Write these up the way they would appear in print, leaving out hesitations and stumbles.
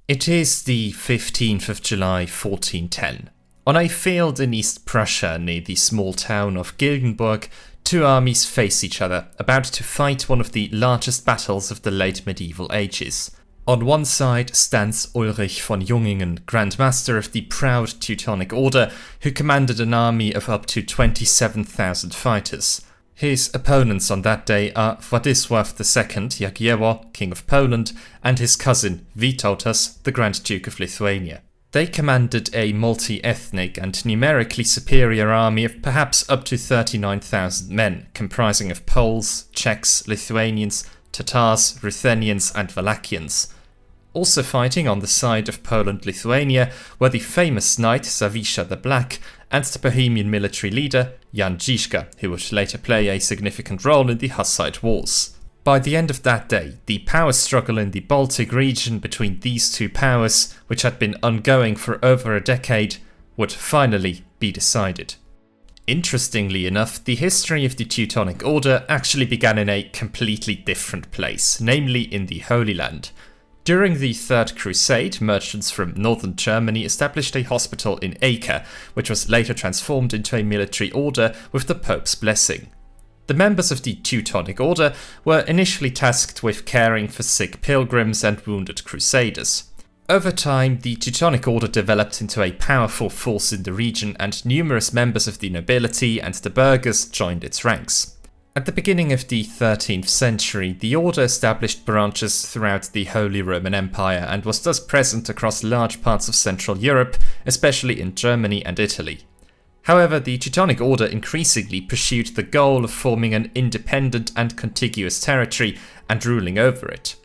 It is the 15th of July 1410. On a field in East Prussia near the small town of Gilgenburg, two armies face each other, about to fight one of the largest battles of the late medieval ages. On one side stands Ulrich von Jungingen, Grand Master of the proud Teutonic Order, who commanded an army of up to 27,000 fighters. His opponents on that day are Władysław II Jagiełło, King of Poland, and his cousin Vytautas, the Grand Duke of Lithuania. They commanded a multi-ethnic and numerically superior army of perhaps up to 39,000 men, comprising of Poles, Czechs, Lithuanians, Tatars, Ruthenians and Wallachians. Also fighting on the side of Poland-Lithuania were the famous knight Zawisza the Black and the Bohemian military leader Jan Žižka, who would later play a significant role in the Hussite Wars. By the end of that day, the power struggle in the Baltic region between these two powers, which had been ongoing for over a decade, would finally be decided. Interestingly enough, the history of the Teutonic Order actually began in a completely different place, namely in the Holy Land. During the Third Crusade, merchants from northern Germany established a hospital in Acre, which was later transformed into a military order with the Pope's blessing. The members of the Teutonic Order were initially tasked with caring for sick pilgrims and wounded crusaders. Over time, the Teutonic Order developed into a powerful force in the region, and numerous members of the nobility and the burghers joined its ranks. At the beginning of the 13th century, the order established branches throughout the Holy Roman Empire and was thus present across large parts of Central Europe, especially in Germany and Italy. However, the Teutonic Order increasingly pursued the goal of forming an independent and contiguous territory and ruling over it.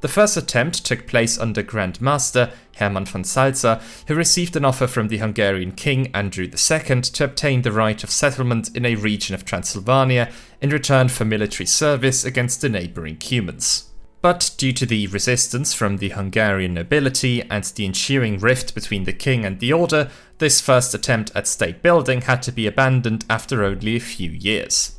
The first attempt took place under Grand Master Hermann von Salza, who received an offer from the Hungarian king Andrew II to obtain the right of settlement in a region of Transylvania in return for military service against the neighbouring Cumans. But due to the resistance from the Hungarian nobility and the ensuing rift between the king and the order, this first attempt at state building had to be abandoned after only a few years.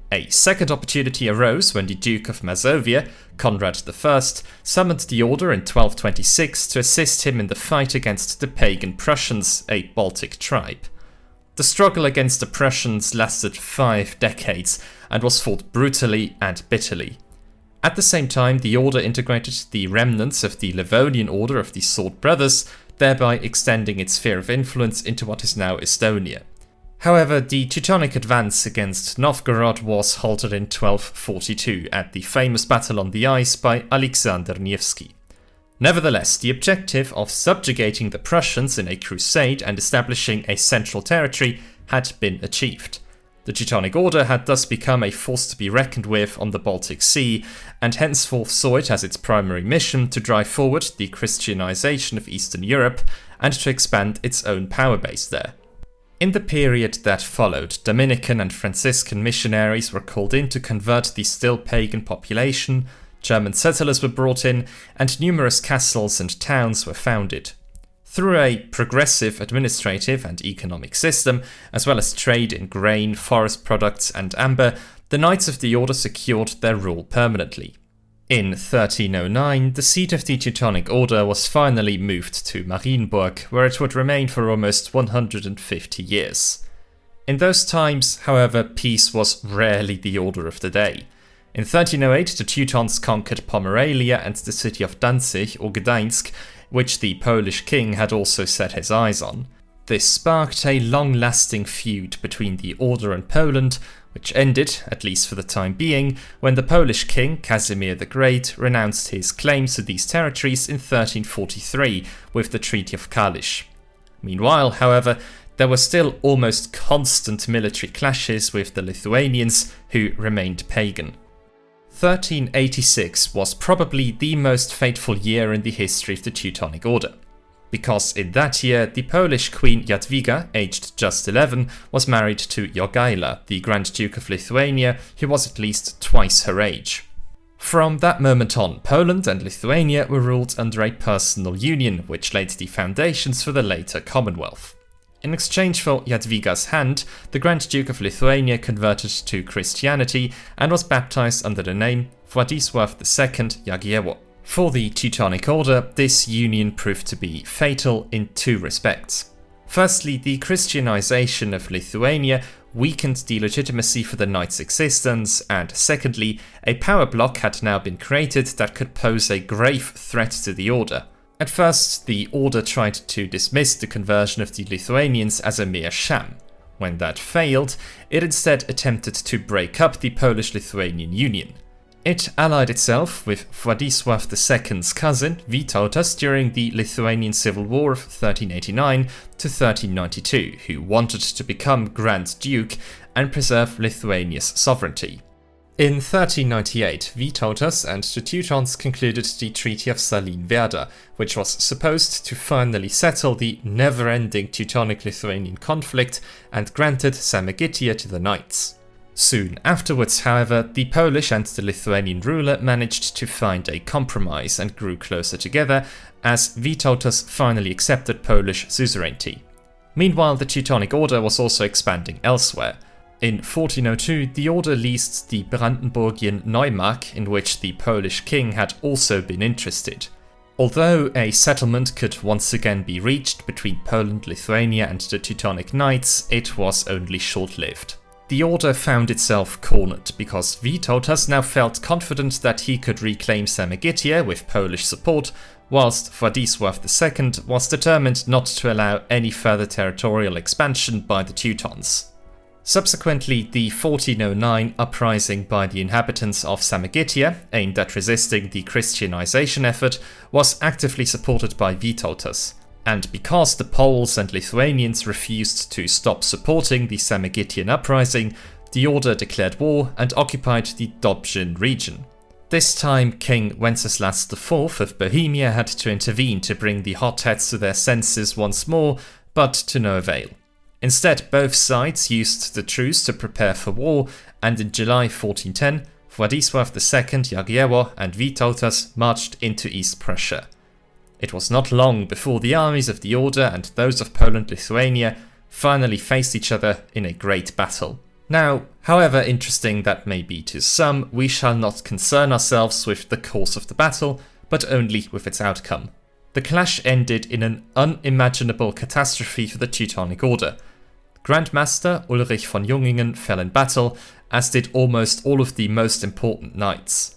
A second opportunity arose when the Duke of Mazovia, Conrad I, summoned the order in 1226 to assist him in the fight against the pagan Prussians, a Baltic tribe. The struggle against the Prussians lasted 5 decades and was fought brutally and bitterly. At the same time, the order integrated the remnants of the Livonian Order of the Sword Brothers, thereby extending its sphere of influence into what is now Estonia. However, the Teutonic advance against Novgorod was halted in 1242 at the famous Battle on the Ice by Alexander Nevsky. Nevertheless, the objective of subjugating the Prussians in a crusade and establishing a central territory had been achieved. The Teutonic Order had thus become a force to be reckoned with on the Baltic Sea, and henceforth saw it as its primary mission to drive forward the Christianization of Eastern Europe and to expand its own power base there. In the period that followed, Dominican and Franciscan missionaries were called in to convert the still pagan population, German settlers were brought in, and numerous castles and towns were founded. Through a progressive administrative and economic system, as well as trade in grain, forest products and amber, the Knights of the Order secured their rule permanently. In 1309, the seat of the Teutonic Order was finally moved to Marienburg, where it would remain for almost 150 years. In those times, however, peace was rarely the order of the day. In 1308, the Teutons conquered Pomerania and the city of Danzig or Gdańsk, which the Polish king had also set his eyes on. This sparked a long-lasting feud between the Order and Poland, which ended, at least for the time being, when the Polish king, Casimir the Great, renounced his claims to these territories in 1343 with the Treaty of Kalisz. Meanwhile, however, there were still almost constant military clashes with the Lithuanians, who remained pagan. 1386 was probably the most fateful year in the history of the Teutonic Order, because in that year the Polish Queen Jadwiga, aged just 11, was married to Jogaila, the Grand Duke of Lithuania, who was at least twice her age. From that moment on, Poland and Lithuania were ruled under a personal union, which laid the foundations for the later Commonwealth. In exchange for Jadwiga's hand, the Grand Duke of Lithuania converted to Christianity and was baptized under the name Władysław II Jagiełło, For the Teutonic Order, this union proved to be fatal in two respects. Firstly, the Christianization of Lithuania weakened the legitimacy for the Knights' existence, and secondly, a power bloc had now been created that could pose a grave threat to the Order. At first, the Order tried to dismiss the conversion of the Lithuanians as a mere sham. When that failed, it instead attempted to break up the Polish-Lithuanian Union. It allied itself with Władysław II's cousin, Vytautas, during the Lithuanian Civil War of 1389 to 1392, who wanted to become Grand Duke and preserve Lithuania's sovereignty. In 1398, Vytautas and the Teutons concluded the Treaty of Salin-Werda, which was supposed to finally settle the never-ending Teutonic-Lithuanian conflict and granted Samogitia to the Knights. Soon afterwards, however, the Polish and the Lithuanian ruler managed to find a compromise and grew closer together as Vytautas finally accepted Polish suzerainty. Meanwhile, the Teutonic Order was also expanding elsewhere. In 1402, the Order leased the Brandenburgian Neumark, in which the Polish king had also been interested. Although a settlement could once again be reached between Poland, Lithuania and the Teutonic Knights, it was only short-lived. The Order found itself cornered because Vytautas now felt confident that he could reclaim Samogitia with Polish support, whilst Władysław II was determined not to allow any further territorial expansion by the Teutons. Subsequently, the 1409 uprising by the inhabitants of Samogitia, aimed at resisting the Christianization effort, was actively supported by Vytautas. And because the Poles and Lithuanians refused to stop supporting the Samogitian uprising, the Order declared war and occupied the Dobrzyń region. This time, King Wenceslas IV of Bohemia had to intervene to bring the hotheads to their senses once more, but to no avail. Instead, both sides used the truce to prepare for war, and in July 1410, Władysław II, Jagiełło and Vytautas marched into East Prussia. It was not long before the armies of the Order and those of Poland-Lithuania finally faced each other in a great battle. Now, however interesting that may be to some, we shall not concern ourselves with the course of the battle, but only with its outcome. The clash ended in an unimaginable catastrophe for the Teutonic Order. Grand Master Ulrich von Jungingen fell in battle, as did almost all of the most important knights.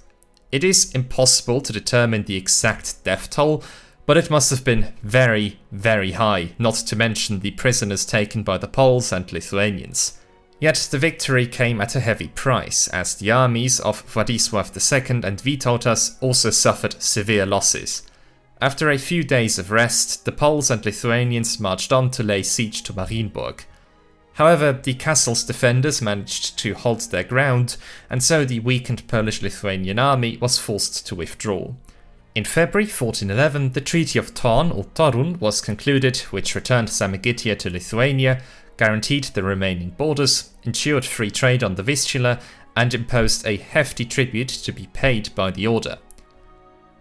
It is impossible to determine the exact death toll, but it must have been very, very high, not to mention the prisoners taken by the Poles and Lithuanians. Yet the victory came at a heavy price, as the armies of Władysław II and Vytautas also suffered severe losses. After a few days of rest, the Poles and Lithuanians marched on to lay siege to Marienburg. However, the castle's defenders managed to hold their ground, and so the weakened Polish-Lithuanian army was forced to withdraw. In February 1411, the Treaty of Thorn or Torun was concluded, which returned Samogitia to Lithuania, guaranteed the remaining borders, ensured free trade on the Vistula, and imposed a hefty tribute to be paid by the Order.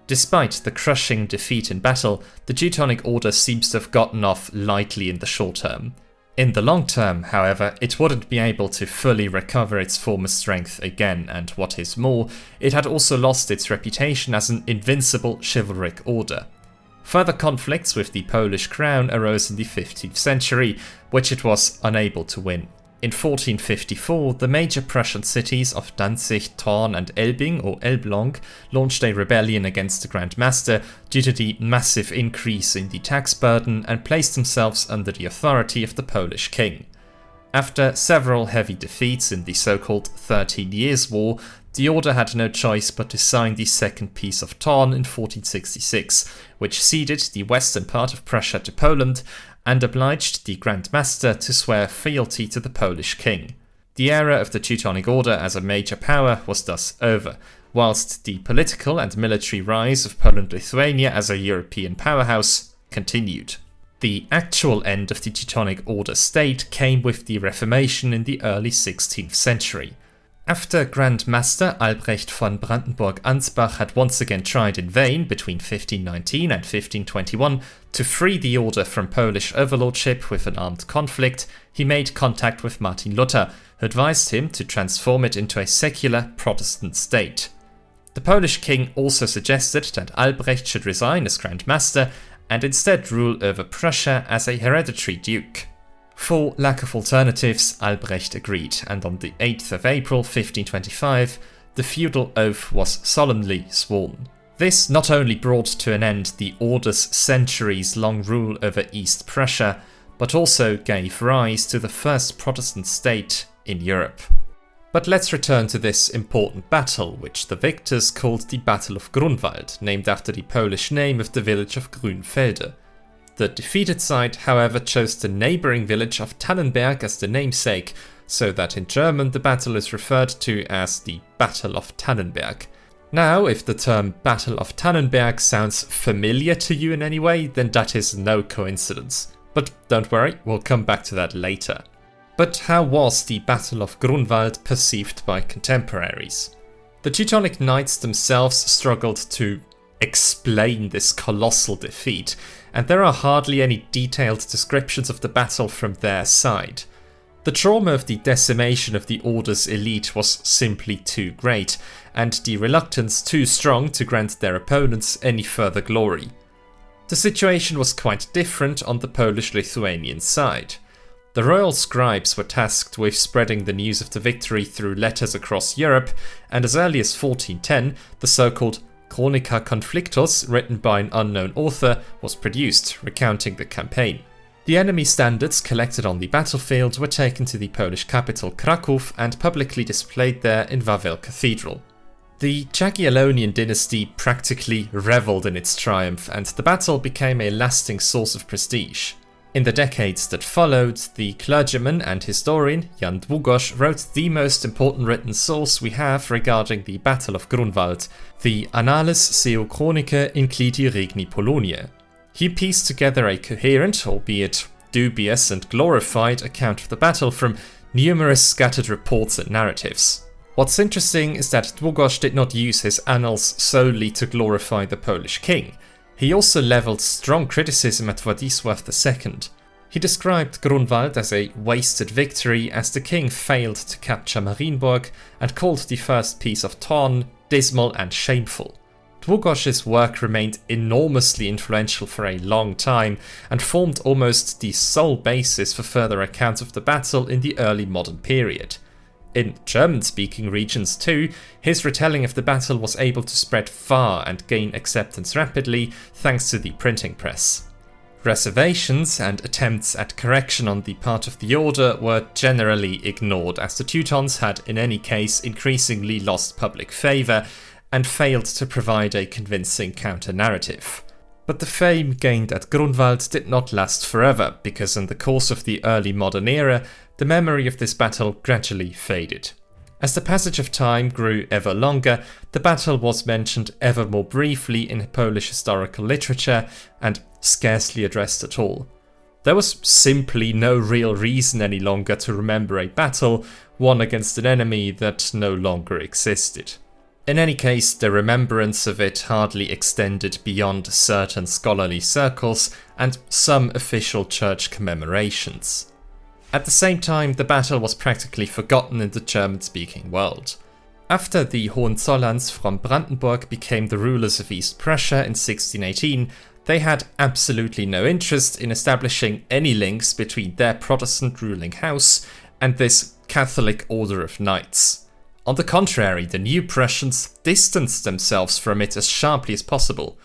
Despite the crushing defeat in battle, the Teutonic Order seems to have gotten off lightly in the short term. In the long term, however, it wouldn't be able to fully recover its former strength again, and what is more, it had also lost its reputation as an invincible chivalric order. Further conflicts with the Polish crown arose in the 15th century, which it was unable to win. In 1454, the major Prussian cities of Danzig, Thorn and Elbing or Elbląg launched a rebellion against the Grand Master due to the massive increase in the tax burden and placed themselves under the authority of the Polish king. After several heavy defeats in the so-called 13 Years' War, the Order had no choice but to sign the Second Peace of Thorn in 1466, which ceded the western part of Prussia to Poland and obliged the Grand Master to swear fealty to the Polish king. The era of the Teutonic Order as a major power was thus over, whilst the political and military rise of Poland-Lithuania as a European powerhouse continued. The actual end of the Teutonic Order state came with the Reformation in the early 16th century. After Grand Master Albrecht von Brandenburg-Ansbach had once again tried in vain between 1519 and 1521 to free the order from Polish overlordship with an armed conflict, he made contact with Martin Luther, who advised him to transform it into a secular Protestant state. The Polish king also suggested that Albrecht should resign as Grand Master and instead rule over Prussia as a hereditary duke. For lack of alternatives, Albrecht agreed, and on the 8th of April 1525, the feudal oath was solemnly sworn. This not only brought to an end the Order's centuries-long rule over East Prussia, but also gave rise to the first Protestant state in Europe. But let's return to this important battle, which the victors called the Battle of Grunwald, named after the Polish name of the village of Grünfelde. The defeated side, however, chose the neighbouring village of Tannenberg as the namesake, so that in German the battle is referred to as the Battle of Tannenberg. Now, if the term Battle of Tannenberg sounds familiar to you in any way, then that is no coincidence. But don't worry, we'll come back to that later. But how was the Battle of Grunwald perceived by contemporaries? The Teutonic Knights themselves struggled to explain this colossal defeat, and there are hardly any detailed descriptions of the battle from their side. The trauma of the decimation of the Order's elite was simply too great, and the reluctance too strong to grant their opponents any further glory. The situation was quite different on the Polish-Lithuanian side. The royal scribes were tasked with spreading the news of the victory through letters across Europe, and as early as 1410, the so-called Chronica Conflictus, written by an unknown author, was produced, recounting the campaign. The enemy standards collected on the battlefield were taken to the Polish capital Kraków and publicly displayed there in Wawel Cathedral. The Jagiellonian dynasty practically revelled in its triumph, and the battle became a lasting source of prestige. In the decades that followed, the clergyman and historian Jan Długosz wrote the most important written source we have regarding the Battle of Grunwald, the Annales seu Chronice incliti Regni Poloniae. He pieced together a coherent, albeit dubious and glorified, account of the battle from numerous scattered reports and narratives. What's interesting is that Długosz did not use his annals solely to glorify the Polish king. He also levelled strong criticism at Władysław II. He described Grunwald as a wasted victory as the king failed to capture Marienburg, and called the first peace of Thorn dismal and shameful. Długosz's work remained enormously influential for a long time, and formed almost the sole basis for further accounts of the battle in the early modern period. In German-speaking regions too, his retelling of the battle was able to spread far and gain acceptance rapidly thanks to the printing press. Reservations and attempts at correction on the part of the Order were generally ignored, as the Teutons had in any case increasingly lost public favour and failed to provide a convincing counter-narrative. But the fame gained at Grunwald did not last forever, because in the course of the early modern era, the memory of this battle gradually faded. As the passage of time grew ever longer, the battle was mentioned ever more briefly in Polish historical literature, and scarcely addressed at all. There was simply no real reason any longer to remember a battle won against an enemy that no longer existed. In any case, the remembrance of it hardly extended beyond certain scholarly circles and some official church commemorations. At the same time, the battle was practically forgotten in the German-speaking world. After the Hohenzollerns from Brandenburg became the rulers of East Prussia in 1618, they had absolutely no interest in establishing any links between their Protestant ruling house and this Catholic order of knights. On the contrary, the new Prussians distanced themselves from it as sharply as possible.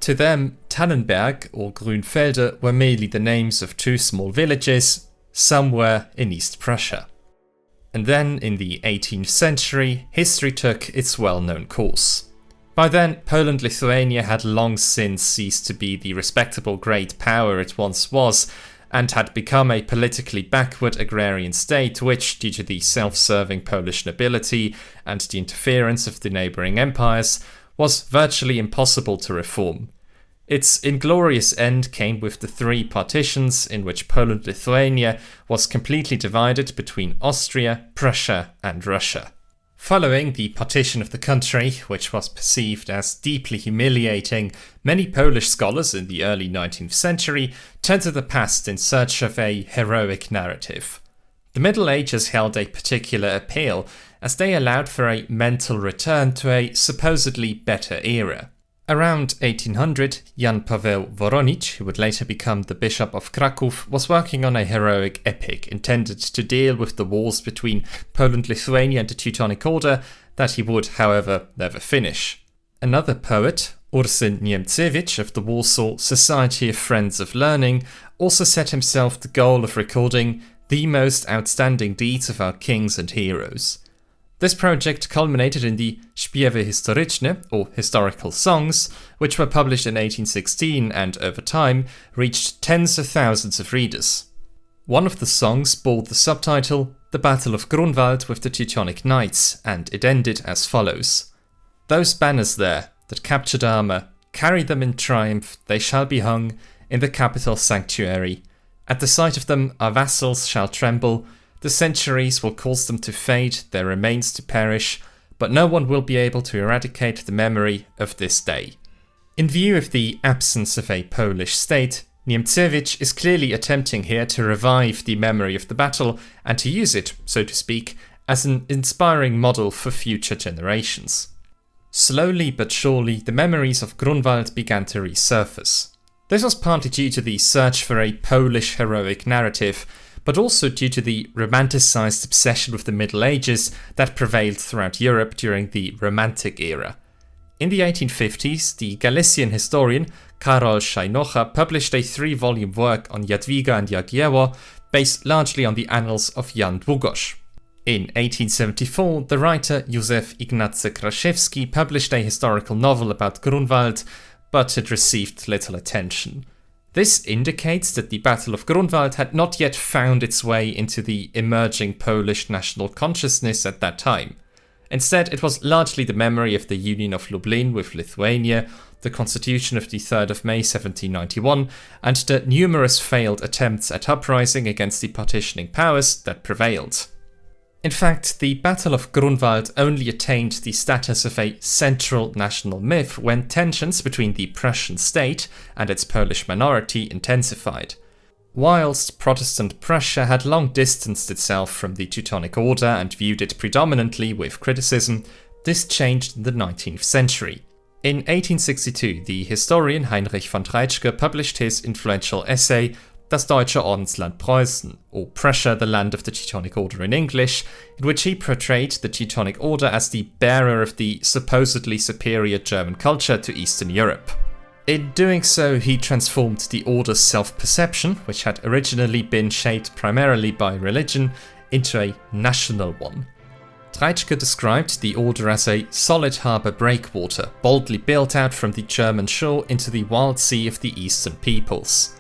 To them, Tannenberg or Grünfelde were merely the names of two small villages, somewhere in East Prussia. And then, in the 18th century, history took its well-known course. By then, Poland-Lithuania had long since ceased to be the respectable great power it once was, and had become a politically backward agrarian state which, due to the self-serving Polish nobility and the interference of the neighbouring empires, was virtually impossible to reform. Its inglorious end came with the three partitions in which Poland-Lithuania was completely divided between Austria, Prussia and Russia. Following the partition of the country, which was perceived as deeply humiliating, many Polish scholars in the early 19th century turned to the past in search of a heroic narrative. The Middle Ages held a particular appeal, as they allowed for a mental return to a supposedly better era. Around 1800, Jan Paweł Woronicz, who would later become the Bishop of Kraków, was working on a heroic epic intended to deal with the wars between Poland-Lithuania and the Teutonic Order that he would, however, never finish. Another poet, Ursyn Niemcewicz of the Warsaw Society of Friends of Learning, also set himself the goal of recording the most outstanding deeds of our kings and heroes. This project culminated in the Śpiewy historyczne, or historical songs, which were published in 1816 and, over time, reached tens of thousands of readers. One of the songs bore the subtitle The Battle of Grunwald with the Teutonic Knights, and it ended as follows. Those banners there, that captured armour, carry them in triumph, they shall be hung in the capital sanctuary. At the sight of them our vassals shall tremble, the centuries will cause them to fade, their remains to perish, but no one will be able to eradicate the memory of this day. In view of the absence of a Polish state, Niemcewicz is clearly attempting here to revive the memory of the battle and to use it, so to speak, as an inspiring model for future generations. Slowly but surely, the memories of Grunwald began to resurface. This was partly due to the search for a Polish heroic narrative, but also due to the romanticized obsession with the Middle Ages that prevailed throughout Europe during the Romantic era. In the 1850s, the Galician historian Karol Szajnocha published a 3-volume work on Jadwiga and Jagiełło, based largely on the annals of Jan Długosz. In 1874, the writer Józef Ignacy Kraszewski published a historical novel about Grunwald, but it received little attention. This indicates that the Battle of Grunwald had not yet found its way into the emerging Polish national consciousness at that time. Instead, it was largely the memory of the Union of Lublin with Lithuania, the Constitution of the 3rd of May 1791, and the numerous failed attempts at uprising against the partitioning powers that prevailed. In fact, the Battle of Grunwald only attained the status of a central national myth when tensions between the Prussian state and its Polish minority intensified. Whilst Protestant Prussia had long distanced itself from the Teutonic Order and viewed it predominantly with criticism, this changed in the 19th century. In 1862, the historian Heinrich von Treitschke published his influential essay Das Deutsche Ordensland Preußen, or Prussia, the Land of the Teutonic Order in English, in which he portrayed the Teutonic Order as the bearer of the supposedly superior German culture to Eastern Europe. In doing so, he transformed the Order's self-perception, which had originally been shaped primarily by religion, into a national one. Treitschke described the Order as a solid harbour breakwater, boldly built out from the German shore into the wild sea of the Eastern peoples.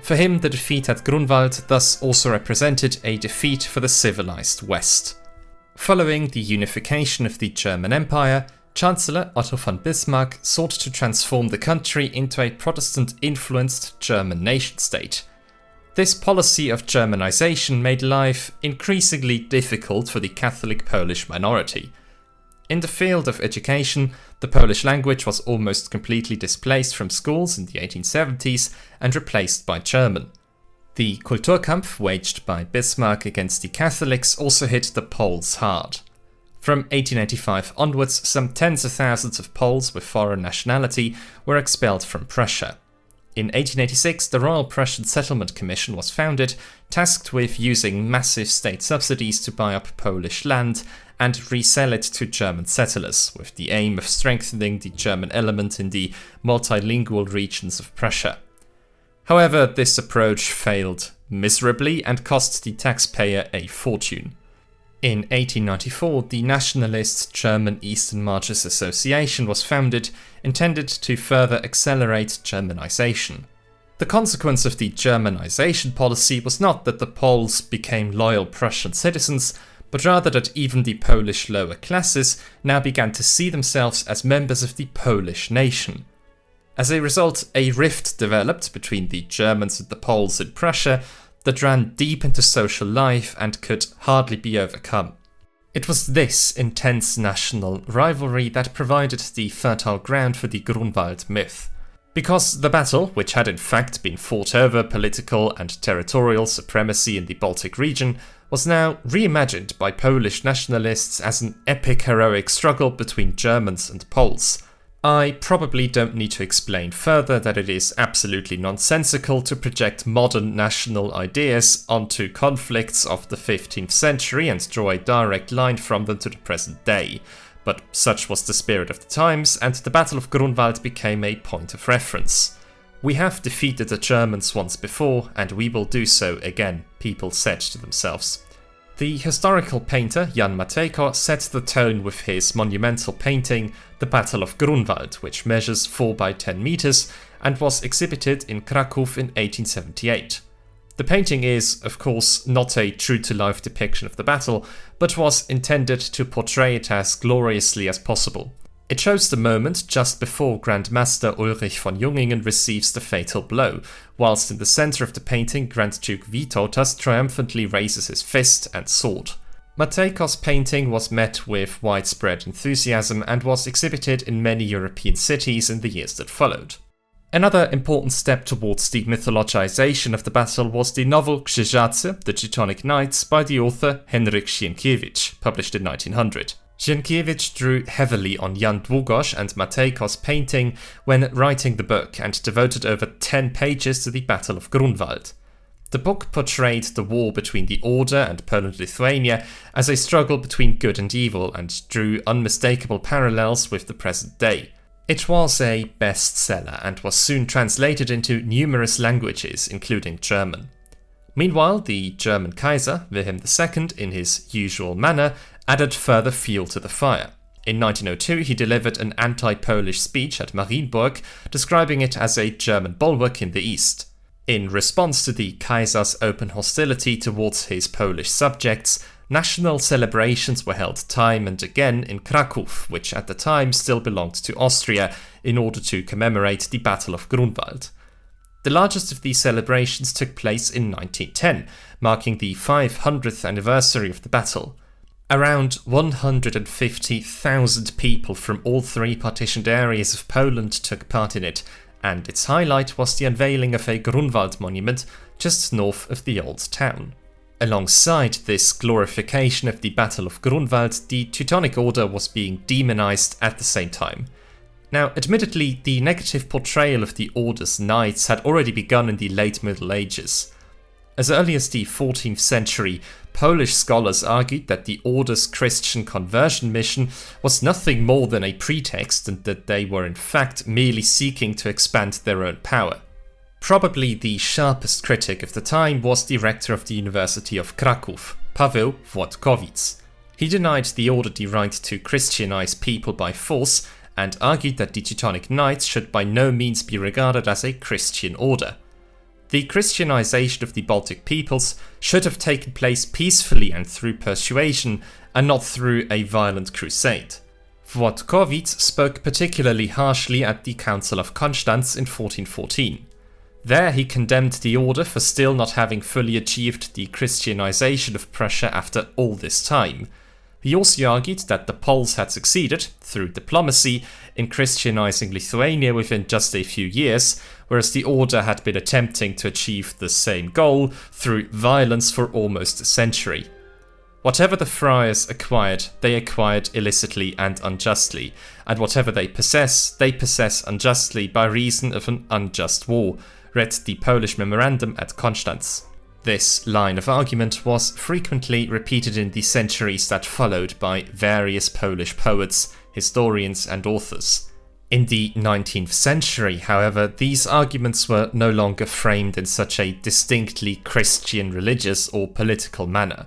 For him, the defeat at Grunwald thus also represented a defeat for the civilized West. Following the unification of the German Empire, Chancellor Otto von Bismarck sought to transform the country into a Protestant-influenced German nation-state. This policy of Germanization made life increasingly difficult for the Catholic Polish minority. In the field of education, the Polish language was almost completely displaced from schools in the 1870s and replaced by German. The Kulturkampf waged by Bismarck against the Catholics also hit the Poles hard. From 1885 onwards, some tens of thousands of Poles with foreign nationality were expelled from Prussia. In 1886, the Royal Prussian Settlement Commission was founded, tasked with using massive state subsidies to buy up Polish land and resell it to German settlers, with the aim of strengthening the German element in the multilingual regions of Prussia. However, this approach failed miserably and cost the taxpayer a fortune. In 1894, the nationalist German Eastern Marches Association was founded, intended to further accelerate Germanization. The consequence of the Germanization policy was not that the Poles became loyal Prussian citizens, but rather that even the Polish lower classes now began to see themselves as members of the Polish nation. As a result, a rift developed between the Germans and the Poles in Prussia that ran deep into social life and could hardly be overcome. It was this intense national rivalry that provided the fertile ground for the Grunwald myth. Because the battle, which had in fact been fought over political and territorial supremacy in the Baltic region, was now reimagined by Polish nationalists as an epic heroic struggle between Germans and Poles. I probably don't need to explain further that it is absolutely nonsensical to project modern national ideas onto conflicts of the 15th century and draw a direct line from them to the present day. But such was the spirit of the times, and the Battle of Grunwald became a point of reference. "We have defeated the Germans once before, and we will do so again," people said to themselves. The historical painter Jan Matejko set the tone with his monumental painting, The Battle of Grunwald, which measures 4 by 10 meters and was exhibited in Kraków in 1878. The painting is, of course, not a true-to-life depiction of the battle, but was intended to portray it as gloriously as possible. It shows the moment just before Grand Master Ulrich von Jungingen receives the fatal blow, whilst in the centre of the painting Grand Duke Vytautas triumphantly raises his fist and sword. Matejko's painting was met with widespread enthusiasm and was exhibited in many European cities in the years that followed. Another important step towards the mythologization of the battle was the novel Krzyżacy, The Teutonic Knights, by the author Henryk Sienkiewicz, published in 1900. Sienkiewicz drew heavily on Jan Długosz and Matejko's painting when writing the book and devoted over 10 pages to the Battle of Grunwald. The book portrayed the war between the Order and Poland-Lithuania as a struggle between good and evil and drew unmistakable parallels with the present day. It was a bestseller and was soon translated into numerous languages, including German. Meanwhile, the German Kaiser, Wilhelm II, in his usual manner, added further fuel to the fire. In 1902, he delivered an anti-Polish speech at Marienburg, describing it as a German bulwark in the east. In response to the Kaiser's open hostility towards his Polish subjects, national celebrations were held time and again in Kraków, which at the time still belonged to Austria, in order to commemorate the Battle of Grunwald. The largest of these celebrations took place in 1910, marking the 500th anniversary of the battle. Around 150,000 people from all 3 partitioned areas of Poland took part in it, and its highlight was the unveiling of a Grunwald monument just north of the old town. Alongside this glorification of the Battle of Grunwald, the Teutonic Order was being demonized at the same time. Now, admittedly, the negative portrayal of the Order's knights had already begun in the late Middle Ages. As early as the 14th century, Polish scholars argued that the Order's Christian conversion mission was nothing more than a pretext and that they were in fact merely seeking to expand their own power. Probably the sharpest critic of the time was the rector of the University of Kraków, Paweł Władkowicz. He denied the Order the right to Christianize people by force and argued that the Teutonic Knights should by no means be regarded as a Christian order. The Christianization of the Baltic peoples should have taken place peacefully and through persuasion, and not through a violent crusade. Władkowicz spoke particularly harshly at the Council of Constance in 1414. There he condemned the Order for still not having fully achieved the Christianization of Prussia after all this time. He also argued that the Poles had succeeded, through diplomacy, in Christianizing Lithuania within just a few years, whereas the Order had been attempting to achieve the same goal through violence for almost a century. Whatever the friars acquired, they acquired illicitly and unjustly, and whatever they possess unjustly by reason of an unjust war, read the Polish memorandum at Constance. This line of argument was frequently repeated in the centuries that followed by various Polish poets, historians and authors. In the 19th century, however, these arguments were no longer framed in such a distinctly Christian religious or political manner.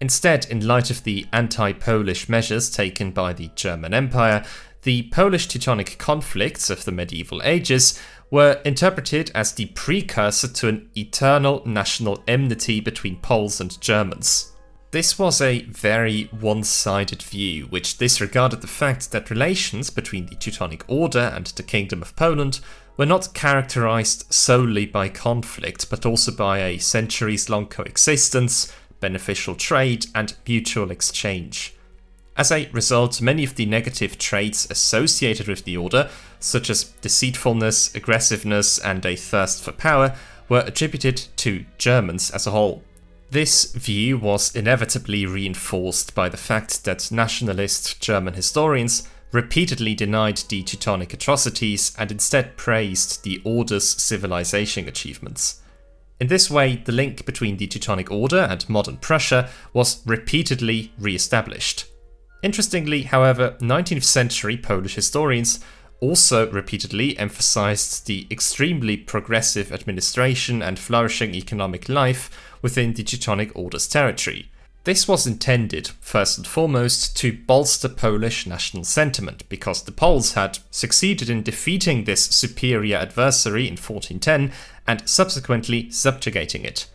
Instead, in light of the anti-Polish measures taken by the German Empire, the Polish-Teutonic conflicts of the medieval ages were interpreted as the precursor to an eternal national enmity between Poles and Germans. This was a very one-sided view, which disregarded the fact that relations between the Teutonic Order and the Kingdom of Poland were not characterized solely by conflict, but also by a centuries-long coexistence, beneficial trade, and mutual exchange. As a result, many of the negative traits associated with the Order, such as deceitfulness, aggressiveness, and a thirst for power, were attributed to Germans as a whole. This view was inevitably reinforced by the fact that nationalist German historians repeatedly denied the Teutonic atrocities and instead praised the Order's civilization achievements. In this way, the link between the Teutonic Order and modern Prussia was repeatedly re-established. Interestingly, however, 19th century Polish historians also repeatedly emphasized the extremely progressive administration and flourishing economic life within the Teutonic Order's territory. This was intended, first and foremost, to bolster Polish national sentiment, because the Poles had succeeded in defeating this superior adversary in 1410 and subsequently subjugating it.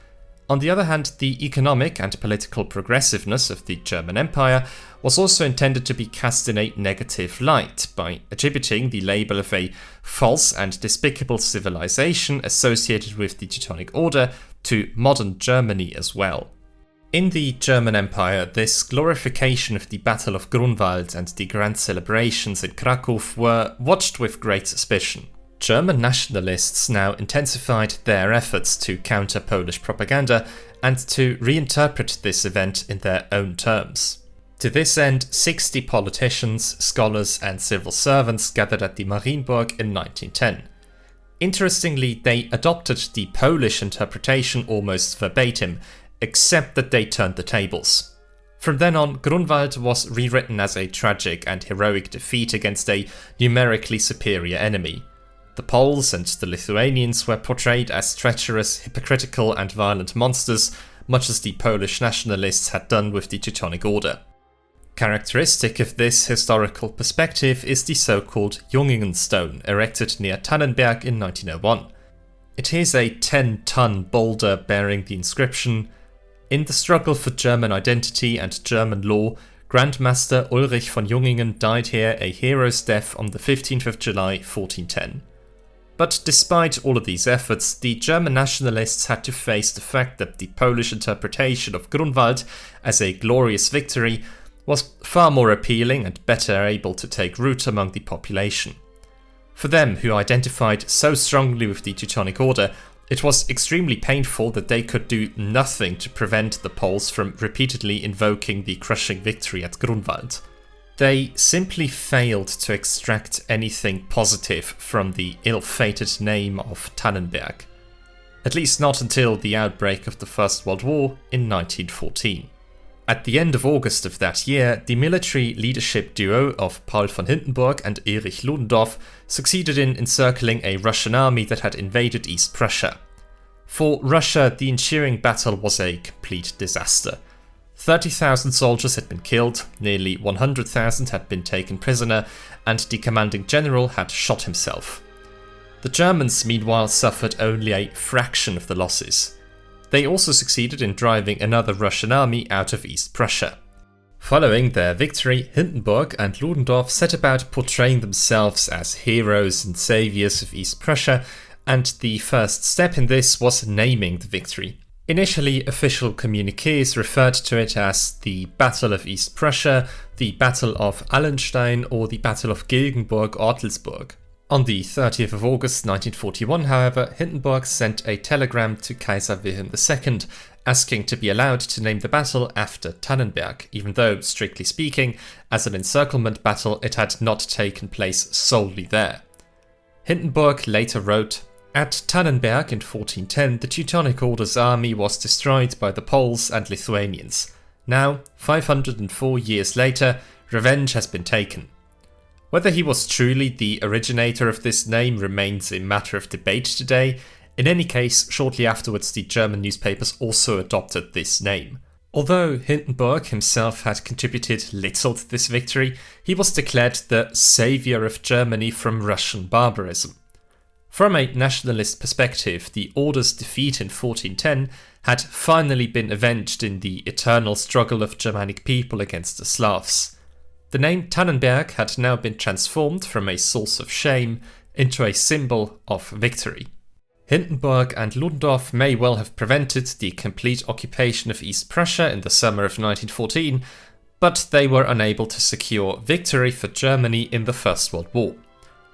On the other hand, the economic and political progressiveness of the German Empire was also intended to be cast in a negative light by attributing the label of a false and despicable civilization associated with the Teutonic Order to modern Germany as well. In the German Empire, this glorification of the Battle of Grunwald and the grand celebrations in Krakow were watched with great suspicion. German nationalists now intensified their efforts to counter Polish propaganda and to reinterpret this event in their own terms. To this end, 60 politicians, scholars and civil servants gathered at the Marienburg in 1910. Interestingly, they adopted the Polish interpretation almost verbatim, except that they turned the tables. From then on, Grunwald was rewritten as a tragic and heroic defeat against a numerically superior enemy. The Poles and the Lithuanians were portrayed as treacherous, hypocritical and violent monsters, much as the Polish nationalists had done with the Teutonic Order. Characteristic of this historical perspective is the so-called Jungingen stone, erected near Tannenberg in 1901. It is a 10-ton boulder bearing the inscription, "In the struggle for German identity and German law, Grandmaster Ulrich von Jungingen died here a hero's death on the 15th of July 1410. But despite all of these efforts, the German nationalists had to face the fact that the Polish interpretation of Grunwald as a glorious victory was far more appealing and better able to take root among the population. For them, who identified so strongly with the Teutonic Order, it was extremely painful that they could do nothing to prevent the Poles from repeatedly invoking the crushing victory at Grunwald. They simply failed to extract anything positive from the ill-fated name of Tannenberg. At least not until the outbreak of the First World War in 1914. At the end of August of that year, the military leadership duo of Paul von Hindenburg and Erich Ludendorff succeeded in encircling a Russian army that had invaded East Prussia. For Russia, the ensuing battle was a complete disaster. 30,000 soldiers had been killed, nearly 100,000 had been taken prisoner, and the commanding general had shot himself. The Germans, meanwhile, suffered only a fraction of the losses. They also succeeded in driving another Russian army out of East Prussia. Following their victory, Hindenburg and Ludendorff set about portraying themselves as heroes and saviors of East Prussia, and the first step in this was naming the victory. Initially, official communiques referred to it as the Battle of East Prussia, the Battle of Allenstein, or the Battle of Gilgenburg-Ortelsburg. On the 30th of August 1941, however, Hindenburg sent a telegram to Kaiser Wilhelm II asking to be allowed to name the battle after Tannenberg, even though, strictly speaking, as an encirclement battle it had not taken place solely there. Hindenburg later wrote, "At Tannenberg in 1410, the Teutonic Order's army was destroyed by the Poles and Lithuanians. Now, 504 years later, revenge has been taken." Whether he was truly the originator of this name remains a matter of debate today. In any case, shortly afterwards the German newspapers also adopted this name. Although Hindenburg himself had contributed little to this victory, he was declared the saviour of Germany from Russian barbarism. From a nationalist perspective, the Order's defeat in 1410 had finally been avenged in the eternal struggle of Germanic people against the Slavs. The name Tannenberg had now been transformed from a source of shame into a symbol of victory. Hindenburg and Ludendorff may well have prevented the complete occupation of East Prussia in the summer of 1914, but they were unable to secure victory for Germany in the First World War.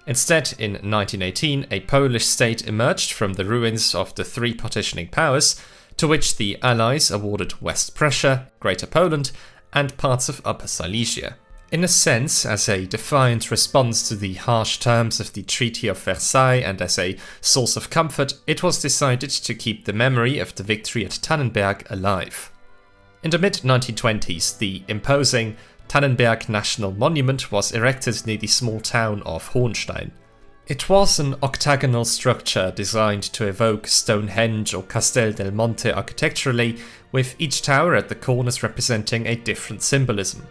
Instead, in 1918, a Polish state emerged from the ruins of the three partitioning powers, to which the Allies awarded West Prussia, Greater Poland, and parts of Upper Silesia. In a sense, as a defiant response to the harsh terms of the Treaty of Versailles and as a source of comfort, it was decided to keep the memory of the victory at Tannenberg alive. In the mid-1920s, the imposing Tannenberg National Monument was erected near the small town of Hohenstein. It was an octagonal structure designed to evoke Stonehenge or Castel del Monte architecturally, with each tower at the corners representing a different symbolism.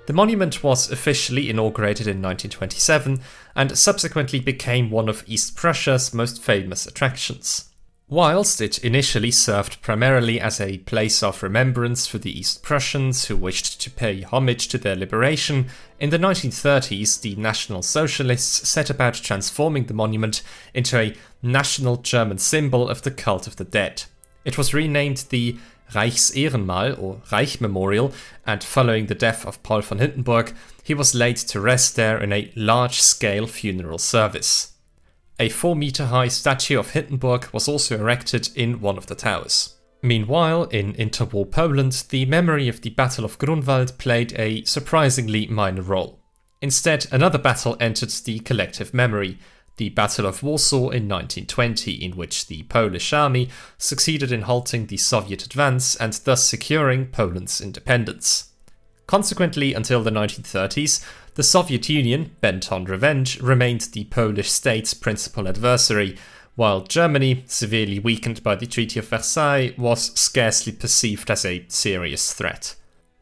The monument was officially inaugurated in 1927 and subsequently became one of East Prussia's most famous attractions. Whilst it initially served primarily as a place of remembrance for the East Prussians who wished to pay homage to their liberation, in the 1930s the National Socialists set about transforming the monument into a national German symbol of the cult of the dead. It was renamed the Reichsehrenmal or Reich Memorial, and following the death of Paul von Hindenburg, he was laid to rest there in a large-scale funeral service. A 4-meter-high statue of Hindenburg was also erected in one of the towers. Meanwhile, in interwar Poland, the memory of the Battle of Grunwald played a surprisingly minor role. Instead, another battle entered the collective memory, the Battle of Warsaw in 1920, in which the Polish army succeeded in halting the Soviet advance and thus securing Poland's independence. Consequently, until the 1930s, the Soviet Union, bent on revenge, remained the Polish state's principal adversary, while Germany, severely weakened by the Treaty of Versailles, was scarcely perceived as a serious threat.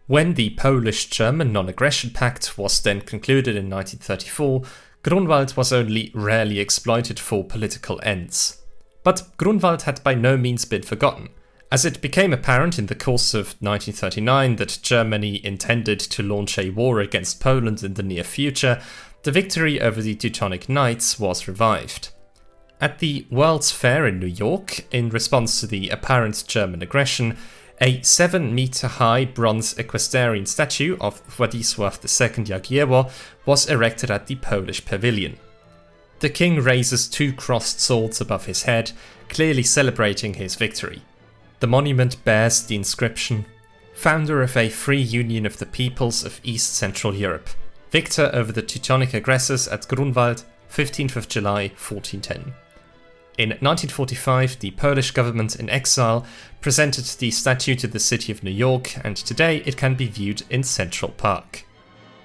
When the Polish-German Non-Aggression Pact was then concluded in 1934, Grunwald was only rarely exploited for political ends. But Grunwald had by no means been forgotten. As it became apparent in the course of 1939 that Germany intended to launch a war against Poland in the near future, the victory over the Teutonic Knights was revived. At the World's Fair in New York, in response to the apparent German aggression, a 7-meter-high bronze equestrian statue of Władysław II Jagiełło was erected at the Polish pavilion. The king raises 2 crossed swords above his head, clearly celebrating his victory. The monument bears the inscription, "Founder of a free union of the peoples of East Central Europe, victor over the Teutonic aggressors at Grunwald, 15th of July 1410. In 1945, the Polish government in exile presented the statue to the city of New York, and today it can be viewed in Central Park.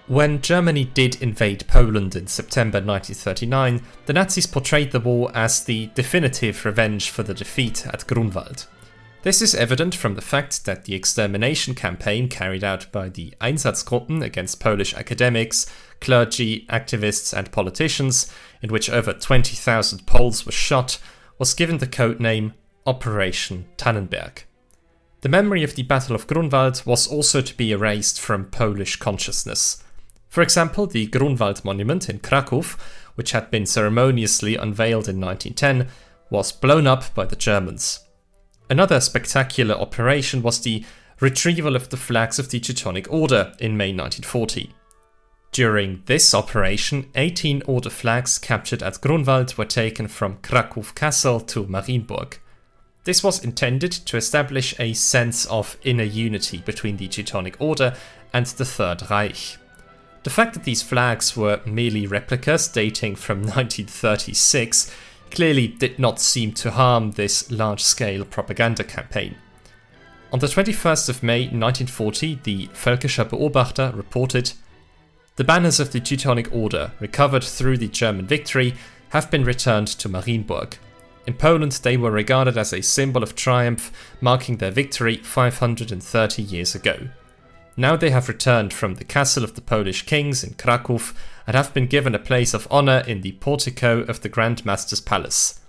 When Germany did invade Poland in September 1939, the Nazis portrayed the war as the definitive revenge for the defeat at Grunwald. This is evident from the fact that the extermination campaign carried out by the Einsatzgruppen against Polish academics, clergy, activists and politicians, in which over 20,000 Poles were shot, was given the codename Operation Tannenberg. The memory of the Battle of Grunwald was also to be erased from Polish consciousness. For example, the Grunwald monument in Kraków, which had been ceremoniously unveiled in 1910, was blown up by the Germans. Another spectacular operation was the retrieval of the flags of the Teutonic Order in May 1940. During this operation, 18 Order flags captured at Grunwald were taken from Kraków Castle to Marienburg. This was intended to establish a sense of inner unity between the Teutonic Order and the Third Reich. The fact that these flags were merely replicas dating from 1936 clearly did not seem to harm this large-scale propaganda campaign. On the 21st of May 1940, the Völkischer Beobachter reported, "The banners of the Teutonic Order, recovered through the German victory, have been returned to Marienburg. In Poland they were regarded as a symbol of triumph, marking their victory 530 years ago. Now they have returned from the castle of the Polish kings in Kraków and have been given a place of honor in the portico of the Grand Master's palace."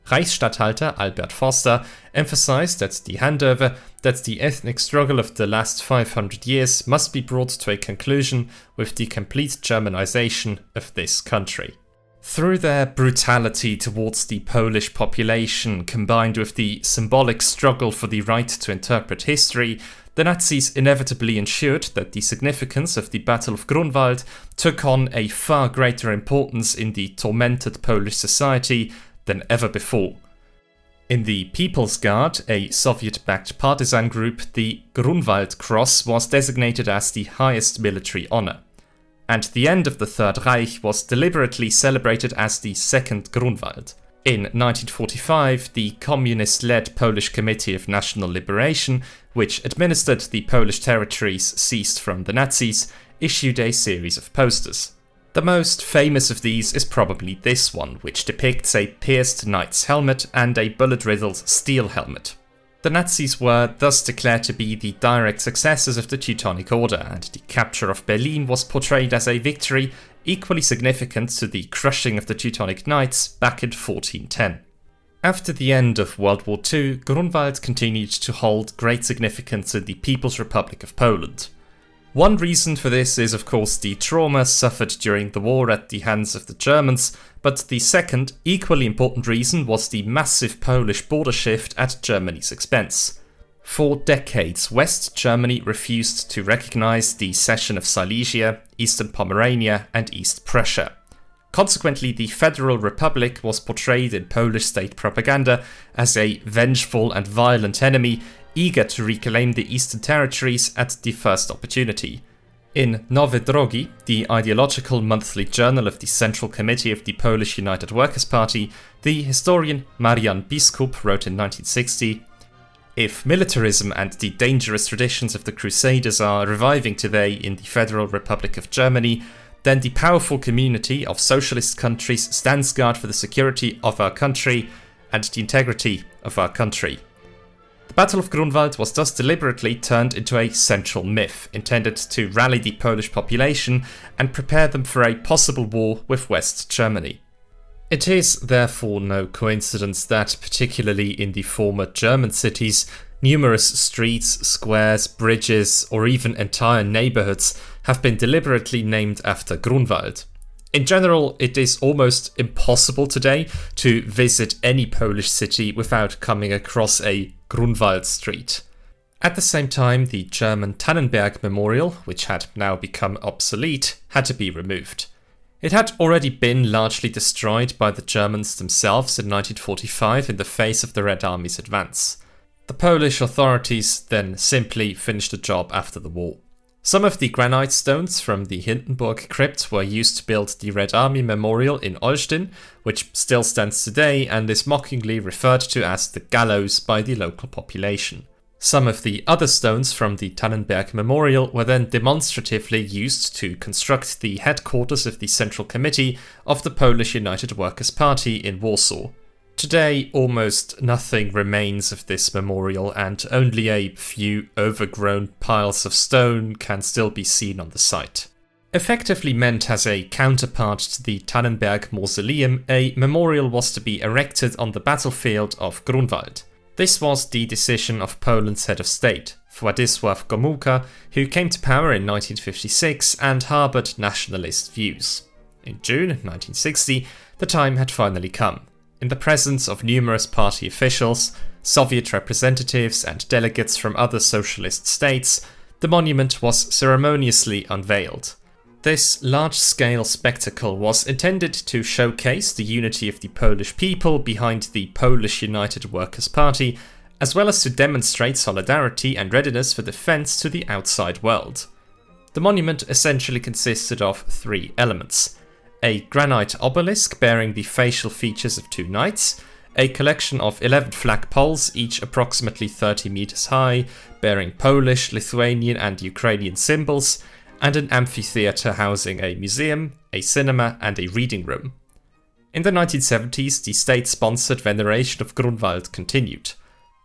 Reichsstatthalter Albert Forster emphasized at the handover that the ethnic struggle of the last 500 years must be brought to a conclusion with the complete Germanization of this country. Through their brutality towards the Polish population, combined with the symbolic struggle for the right to interpret history, the Nazis inevitably ensured that the significance of the Battle of Grunwald took on a far greater importance in the tormented Polish society than ever before. In the People's Guard, a Soviet-backed partisan group, the Grunwald Cross was designated as the highest military honor. And the end of the Third Reich was deliberately celebrated as the Second Grunwald. In 1945, the communist-led Polish Committee of National Liberation, which administered the Polish territories seized from the Nazis, issued a series of posters. The most famous of these is probably this one, which depicts a pierced knight's helmet and a bullet-riddled steel helmet. The Nazis were thus declared to be the direct successors of the Teutonic Order, and the capture of Berlin was portrayed as a victory equally significant to the crushing of the Teutonic Knights back in 1410. After the end of World War II, Grunwald continued to hold great significance in the People's Republic of Poland. One reason for this is, of course, the trauma suffered during the war at the hands of the Germans, but the second, equally important reason was the massive Polish border shift at Germany's expense. For decades, West Germany refused to recognize the cession of Silesia, Eastern Pomerania, and East Prussia. Consequently, the Federal Republic was portrayed in Polish state propaganda as a vengeful and violent enemy, eager to reclaim the Eastern territories at the first opportunity. In Nowe Drogi, the ideological monthly journal of the Central Committee of the Polish United Workers' Party, the historian Marian Biskup wrote in 1960, "If militarism and the dangerous traditions of the Crusaders are reviving today in the Federal Republic of Germany, then the powerful community of socialist countries stands guard for the security of our country and the integrity of our country." The Battle of Grunwald was thus deliberately turned into a central myth, intended to rally the Polish population and prepare them for a possible war with West Germany. It is therefore no coincidence that, particularly in the former German cities, numerous streets, squares, bridges, or even entire neighborhoods have been deliberately named after Grunwald. In general, it is almost impossible today to visit any Polish city without coming across a Grunwald street. At the same time, the German Tannenberg memorial, which had now become obsolete, had to be removed. It had already been largely destroyed by the Germans themselves in 1945 in the face of the Red Army's advance. The Polish authorities then simply finished the job after the war. Some of the granite stones from the Hindenburg crypt were used to build the Red Army Memorial in Olsztyn, which still stands today and is mockingly referred to as the gallows by the local population. Some of the other stones from the Tannenberg Memorial were then demonstratively used to construct the headquarters of the Central Committee of the Polish United Workers' Party in Warsaw. Today, almost nothing remains of this memorial, and only a few overgrown piles of stone can still be seen on the site. Effectively meant as a counterpart to the Tannenberg Mausoleum, a memorial was to be erected on the battlefield of Grunwald. This was the decision of Poland's head of state, Władysław Gomułka, who came to power in 1956 and harboured nationalist views. In June 1960, the time had finally come. In the presence of numerous party officials, Soviet representatives and delegates from other socialist states, the monument was ceremoniously unveiled. This large-scale spectacle was intended to showcase the unity of the Polish people behind the Polish United Workers' Party, as well as to demonstrate solidarity and readiness for defense to the outside world. The monument essentially consisted of three elements: a granite obelisk bearing the facial features of two knights, a collection of 11 flagpoles, each approximately 30 meters high, bearing Polish, Lithuanian and Ukrainian symbols, and an amphitheatre housing a museum, a cinema and a reading room. In the 1970s, the state-sponsored veneration of Grunwald continued.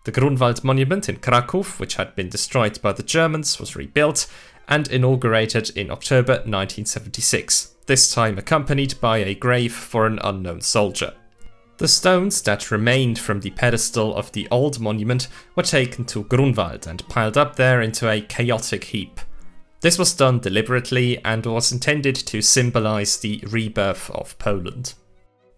The Grunwald monument in Kraków, which had been destroyed by the Germans, was rebuilt and inaugurated in October 1976, this time accompanied by a grave for an unknown soldier. The stones that remained from the pedestal of the old monument were taken to Grunwald and piled up there into a chaotic heap. This was done deliberately and was intended to symbolize the rebirth of Poland.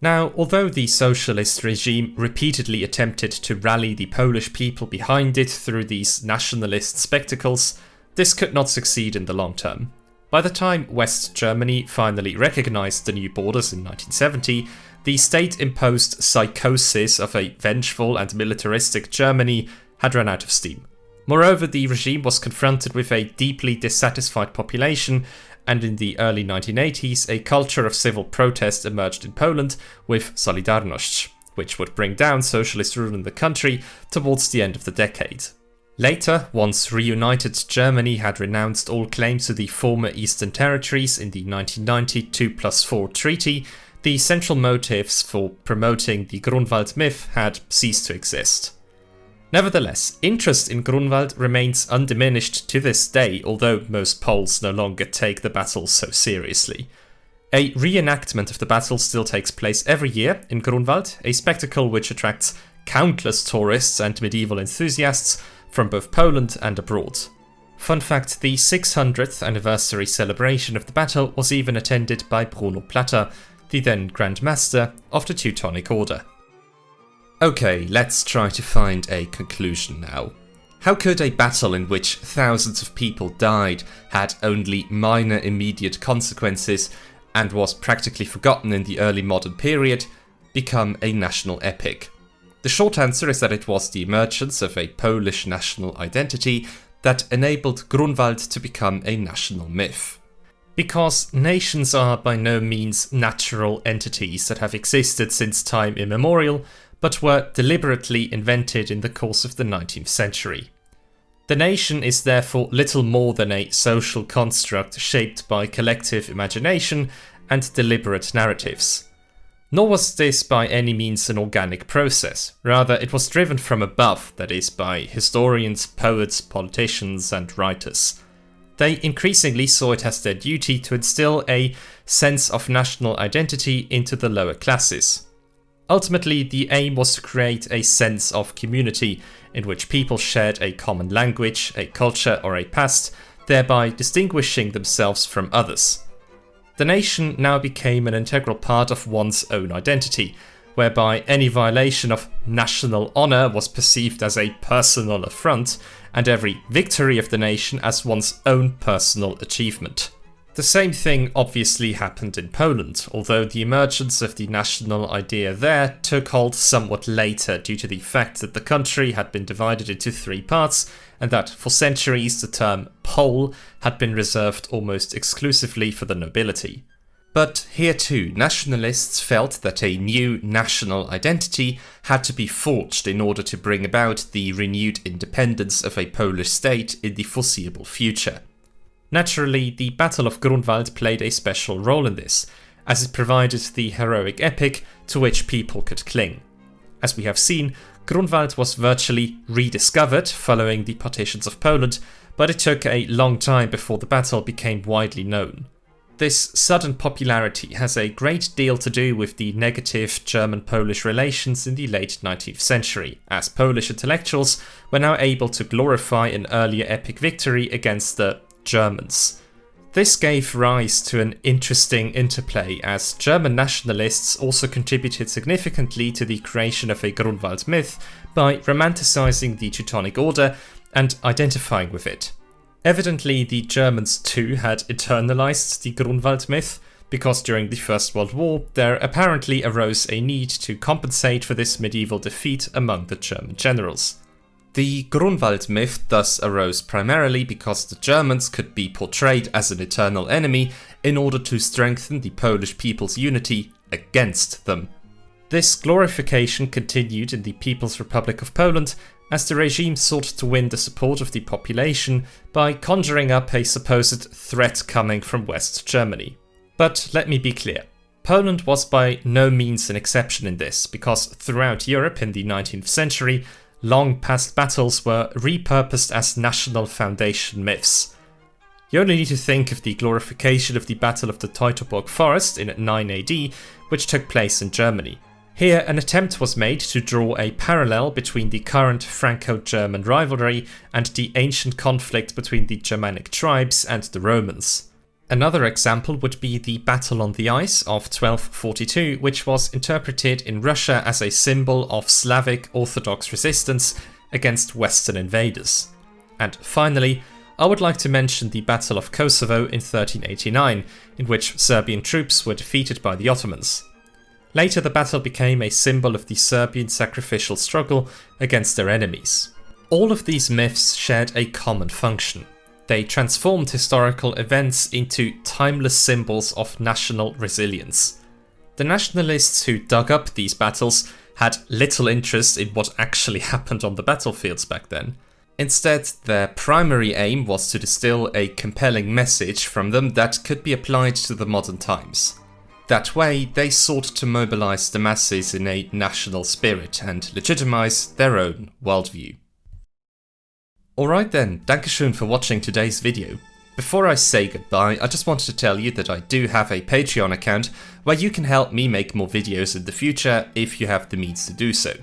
Now, although the socialist regime repeatedly attempted to rally the Polish people behind it through these nationalist spectacles, this could not succeed in the long term. By the time West Germany finally recognized the new borders in 1970, the state-imposed psychosis of a vengeful and militaristic Germany had run out of steam. Moreover, the regime was confronted with a deeply dissatisfied population, and in the early 1980s, a culture of civil protest emerged in Poland with Solidarność, which would bring down socialist rule in the country towards the end of the decade. Later, once reunited Germany had renounced all claims to the former Eastern territories in the 1990 2+4 treaty, the central motives for promoting the Grunwald myth had ceased to exist. Nevertheless, interest in Grunwald remains undiminished to this day, although most Poles no longer take the battle so seriously. A reenactment of the battle still takes place every year in Grunwald, a spectacle which attracts countless tourists and medieval enthusiasts from both Poland and abroad. Fun fact, the 600th anniversary celebration of the battle was even attended by Bruno Platter, the then Grand Master of the Teutonic Order. Okay, let's try to find a conclusion now. How could a battle in which thousands of people died, had only minor immediate consequences, and was practically forgotten in the early modern period, become a national epic? The short answer is that it was the emergence of a Polish national identity that enabled Grunwald to become a national myth. Because nations are by no means natural entities that have existed since time immemorial, but were deliberately invented in the course of the 19th century. The nation is therefore little more than a social construct shaped by collective imagination and deliberate narratives. Nor was this by any means an organic process, rather it was driven from above, that is, by historians, poets, politicians and writers. They increasingly saw it as their duty to instill a sense of national identity into the lower classes. Ultimately, the aim was to create a sense of community in which people shared a common language, a culture or a past, thereby distinguishing themselves from others. The nation now became an integral part of one's own identity, whereby any violation of national honour was perceived as a personal affront, and every victory of the nation as one's own personal achievement. The same thing obviously happened in Poland, although the emergence of the national idea there took hold somewhat later due to the fact that the country had been divided into three parts, and that for centuries the term Pole had been reserved almost exclusively for the nobility. But here too, nationalists felt that a new national identity had to be forged in order to bring about the renewed independence of a Polish state in the foreseeable future. Naturally, the Battle of Grunwald played a special role in this, as it provided the heroic epic to which people could cling. As we have seen, Grunwald was virtually rediscovered following the partitions of Poland, but it took a long time before the battle became widely known. This sudden popularity has a great deal to do with the negative German-Polish relations in the late 19th century, as Polish intellectuals were now able to glorify an earlier epic victory against the Germans. This gave rise to an interesting interplay, as German nationalists also contributed significantly to the creation of a Grunwald myth by romanticizing the Teutonic Order and identifying with it. Evidently, the Germans too had internalized the Grunwald myth, because during the First World War there apparently arose a need to compensate for this medieval defeat among the German generals. The Grunwald myth thus arose primarily because the Germans could be portrayed as an eternal enemy in order to strengthen the Polish people's unity against them. This glorification continued in the People's Republic of Poland, as the regime sought to win the support of the population by conjuring up a supposed threat coming from West Germany. But let me be clear. Poland was by no means an exception in this, because throughout Europe in the 19th century, long past battles were repurposed as national foundation myths. You only need to think of the glorification of the Battle of the Teutoburg Forest in 9 AD, which took place in Germany. Here, an attempt was made to draw a parallel between the current Franco-German rivalry and the ancient conflict between the Germanic tribes and the Romans. Another example would be the Battle on the Ice of 1242, which was interpreted in Russia as a symbol of Slavic Orthodox resistance against Western invaders. And finally, I would like to mention the Battle of Kosovo in 1389, in which Serbian troops were defeated by the Ottomans. Later, the battle became a symbol of the Serbian sacrificial struggle against their enemies. All of these myths shared a common function. They transformed historical events into timeless symbols of national resilience. The nationalists who dug up these battles had little interest in what actually happened on the battlefields back then. Instead, their primary aim was to distill a compelling message from them that could be applied to the modern times. That way, they sought to mobilize the masses in a national spirit and legitimize their own worldview. Alright then, dankeschön for watching today's video. Before I say goodbye, I just wanted to tell you that I do have a Patreon account where you can help me make more videos in the future if you have the means to do so.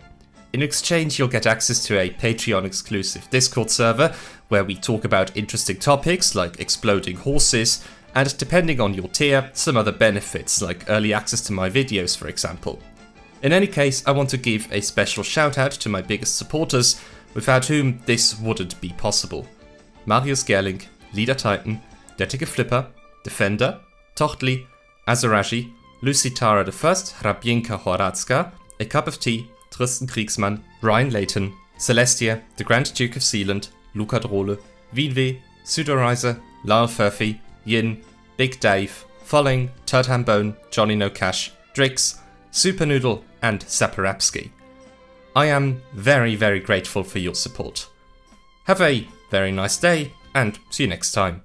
In exchange, you'll get access to a Patreon exclusive Discord server where we talk about interesting topics like exploding horses, and depending on your tier, some other benefits like early access to my videos, for example. In any case, I want to give a special shout out to my biggest supporters, without whom this wouldn't be possible. Marius Gerling, Leader Titan, Dettige Flipper, Defender, Tochtli, Azaraji, Lucy Tara I, Hrabienka Horacka, A Cup of Tea, Tristan Kriegsmann, Ryan Layton, Celestia, the Grand Duke of Sealand, Luca Drole, Wienweh, Pseudorizer, Lyle Furphy, Yin, Big Dave, Folling, Turd Hambone, Johnny No Cash, Drix, Super Noodle, and Saparapski. I am very, very grateful for your support. Have a very nice day, and see you next time.